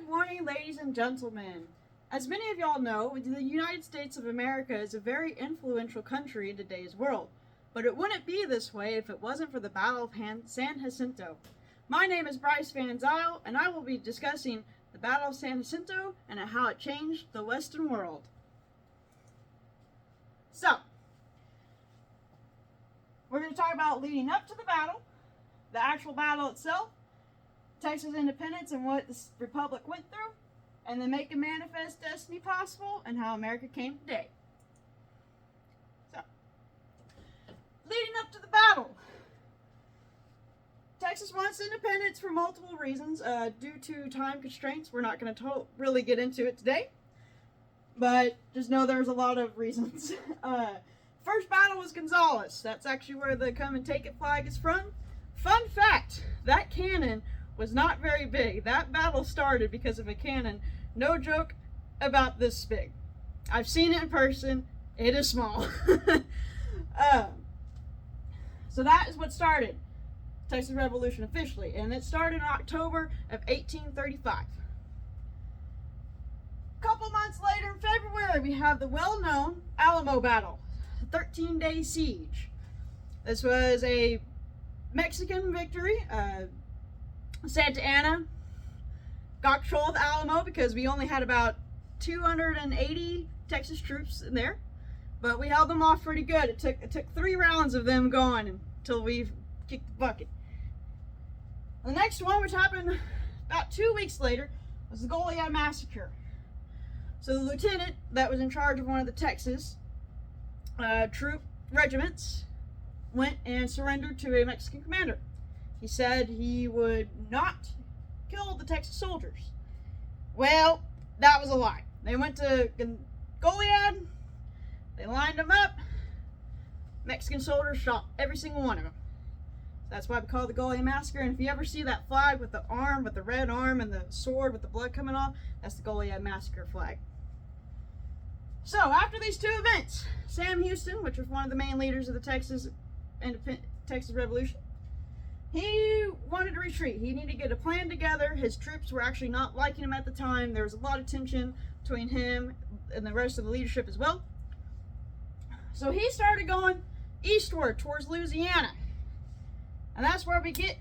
Good morning, ladies and gentlemen. As many of y'all know, the United States of America is a very influential country in today's world, but it wouldn't be this way if it wasn't for the Battle of San Jacinto. My name is Bryce Van Zyl, and I will be discussing the Battle of San Jacinto and how it changed the Western world. So, we're going to talk about leading up to the battle, the actual battle itself, Texas independence and what the Republic went through, and then make a manifest destiny possible and how America came today. So, leading up to the battle, Texas wants independence for multiple reasons. Due to time constraints, we're not going to really get into it today, but just know there's a lot of reasons. First battle was Gonzales. That's actually where the come and take it flag is from. Fun fact, that cannon was not very big. That battle started because of a cannon. No joke about this big. I've seen it in person. It is small. So that is what started Texas Revolution officially, and it started in October of 1835. A couple months later in February, we have the well-known Alamo Battle, a 13-day siege. This was a Mexican victory. Santa Anna got control of the Alamo because we only had about 280 Texas troops in there, but we held them off pretty good. It took 3 rounds of them going until we kicked the bucket. The next one, which happened about 2 weeks later, was the Goliad Massacre. So the lieutenant that was in charge of one of the Texas troop regiments went and surrendered to a Mexican commander. He said he would not kill the Texas soldiers. Well, that was a lie. They went to Goliad, they lined them up, Mexican soldiers shot every single one of them. That's why we call it the Goliad Massacre. And if you ever see that flag with the arm, with the red arm and the sword with the blood coming off, that's the Goliad Massacre flag. So, after these 2 events, Sam Houston, which was one of the main leaders of the Texas Revolution, he wanted to retreat. He needed to get a plan together. His troops were actually not liking him at the time. There was a lot of tension between him and the rest of the leadership as well. So he started going eastward towards Louisiana. And that's where we get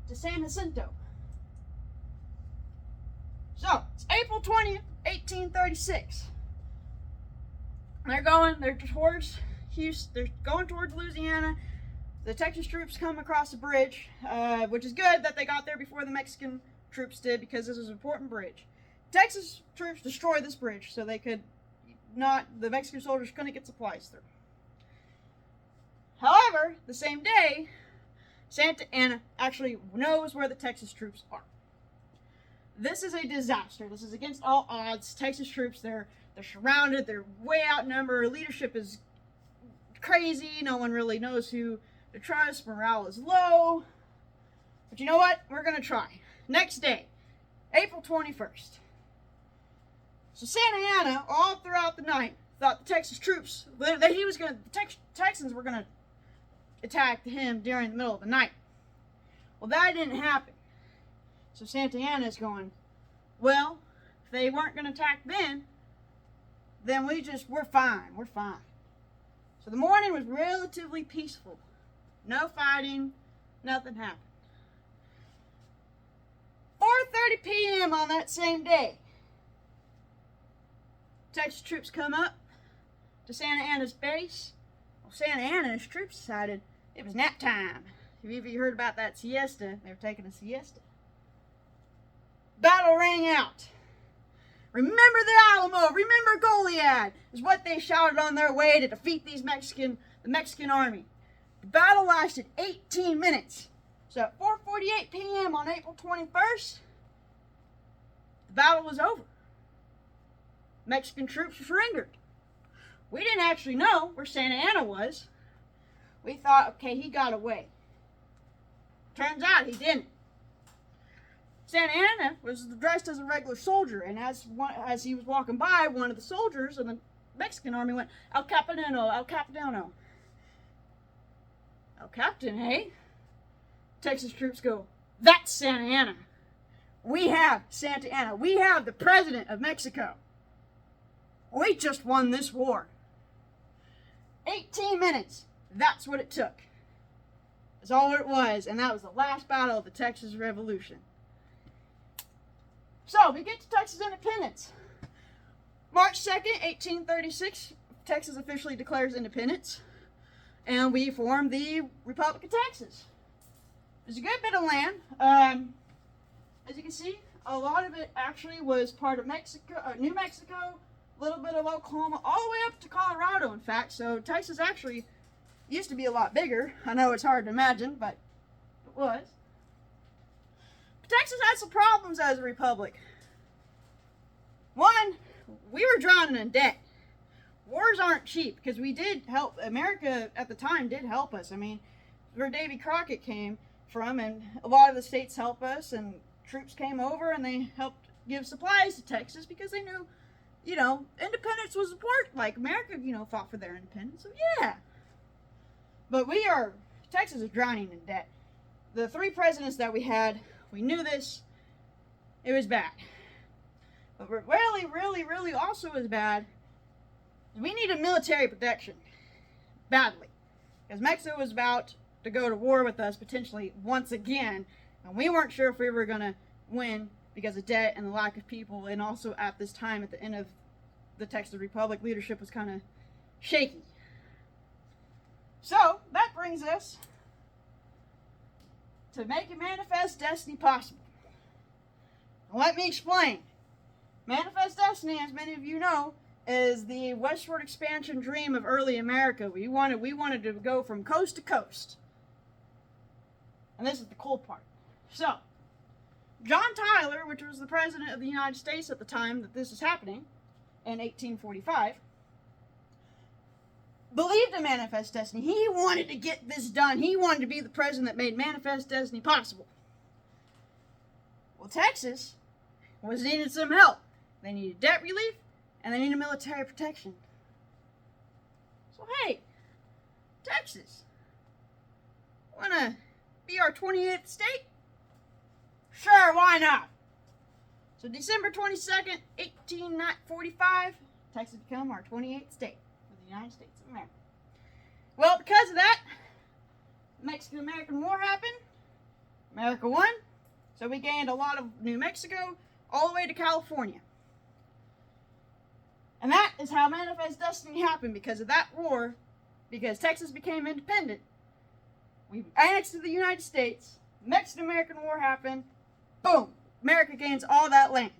to San Jacinto. So, it's April 20th, 1836. They're going towards Houston. They're going towards Louisiana. The Texas troops come across the bridge, which is good that they got there before the Mexican troops did, because this is an important bridge. Texas troops destroyed this bridge so they could the Mexican soldiers couldn't get supplies through. However, the same day, Santa Anna actually knows where the Texas troops are. This is a disaster. This is against all odds. Texas troops, they're surrounded. They're way outnumbered. Leadership is crazy. No one really knows who to trust. Morale is low. But you know what? We're going to try. Next day, April 21st. So Santa Anna, all throughout the night, thought the Texas troops, the Texans were going to attack him during the middle of the night. Well, that didn't happen. So Santa Anna is going, well, if they weren't going to attack then we're fine. We're fine. So the morning was relatively peaceful. No fighting. Nothing happened. 4:30 p.m. on that same day, Texas troops come up to Santa Anna's base. Well, Santa Anna and his troops decided it was nap time. Have you heard about that siesta? They were taking a siesta. Battle rang out. Remember the Alamo, remember Goliad, is what they shouted on their way to defeat the Mexican army. The battle lasted 18 minutes. So at 4:48 p.m. on April 21st, the battle was over. Mexican troops surrendered. We didn't actually know where Santa Anna was. We thought, okay, he got away. Turns out he didn't. Santa Anna was dressed as a regular soldier, and as he was walking by, one of the soldiers in the Mexican army went, "El Capitano, El Capitano." El Captain, hey? Texas troops go, "That's Santa Anna. We have Santa Anna. We have the president of Mexico. We just won this war. 18 minutes. That's what it took. That's all it was. And that was the last battle of the Texas Revolution. So, we get to Texas independence. March 2nd, 1836, Texas officially declares independence. And we form the Republic of Texas. There's a good bit of land. As you can see, a lot of it actually was part of Mexico, New Mexico, a little bit of Oklahoma, all the way up to Colorado, in fact. So Texas actually used to be a lot bigger. I know it's hard to imagine, but it was. But Texas had some problems as a republic. One, we were drowning in debt. Wars aren't cheap, because we did help, America at the time did help us. I mean, where Davy Crockett came from, and a lot of the states helped us, and troops came over and they helped give supplies to Texas because they knew, you know, independence was important. Like America, you know, fought for their independence. So yeah. But Texas is drowning in debt. The 3 presidents that we had, we knew this. It was bad. But what really also is bad is we needed military protection. Badly. Because Mexico was about to go to war with us potentially once again. And we weren't sure if we were going to win because of debt and the lack of people. And also at this time, at the end of the Texas Republic, leadership was kind of shaky. So, that brings us to make a manifest destiny possible. Now, let me explain. Manifest destiny, as many of you know, is the westward expansion dream of early America. We wanted to go from coast to coast. And this is the cool part. So, John Tyler, which was the president of the United States at the time that this is happening, in 1845, believed in manifest destiny. He wanted to get this done. He wanted to be the president that made manifest destiny possible. Well, Texas was needing some help. They needed debt relief, and they needed military protection. So, hey, Texas, wanna be our 28th state? Sure, why not? So December 22nd, 1845, Texas became our 28th state of the United States of America. Well, because of that, the Mexican-American War happened. America won. So we gained a lot of New Mexico all the way to California. And that is how manifest destiny happened, because of that war, because Texas became independent. We annexed to the United States. Mexican-American War happened. Boom! America gains all that land.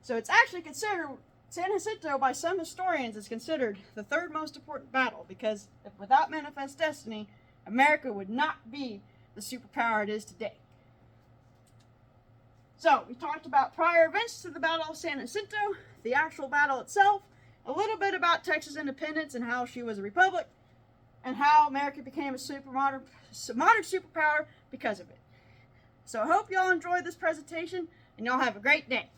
So it's actually considered, San Jacinto by some historians is considered the 3rd most important battle, because without manifest destiny, America would not be the superpower it is today. So, we talked about prior events to the Battle of San Jacinto, the actual battle itself, a little bit about Texas independence and how she was a republic, and how America became a modern superpower because of it. So I hope y'all enjoyed this presentation, and y'all have a great day.